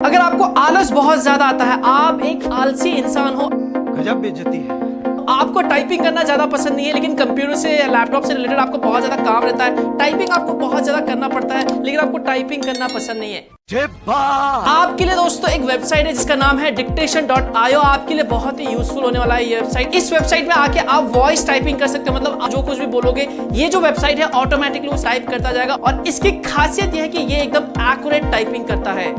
अगर आपको आलस बहुत ज्यादा आता है, आप एक आलसी इंसान हो, गजब बेइज्जती है। आपको टाइपिंग करना ज्यादा पसंद नहीं है, लेकिन कंप्यूटर से या लैपटॉप से रिलेटेड आपको बहुत ज्यादा काम रहता है, टाइपिंग आपको बहुत ज्यादा करना पड़ता है, लेकिन आपको टाइपिंग करना पसंद नहीं है, आपके लिए दोस्तों एक वेबसाइट है जिसका नाम है dictation.io। आपके लिए बहुत ही यूजफुल होने वाला है ये वेबसाइट। इस वेबसाइट में आके आप वॉइस टाइपिंग कर सकते हो, मतलब आप जो कुछ भी बोलोगे ये जो वेबसाइट है ऑटोमेटिकली टाइप करता जाएगा। और इसकी खासियत यह है कि ये एकदम एक्यूरेट टाइपिंग करता है।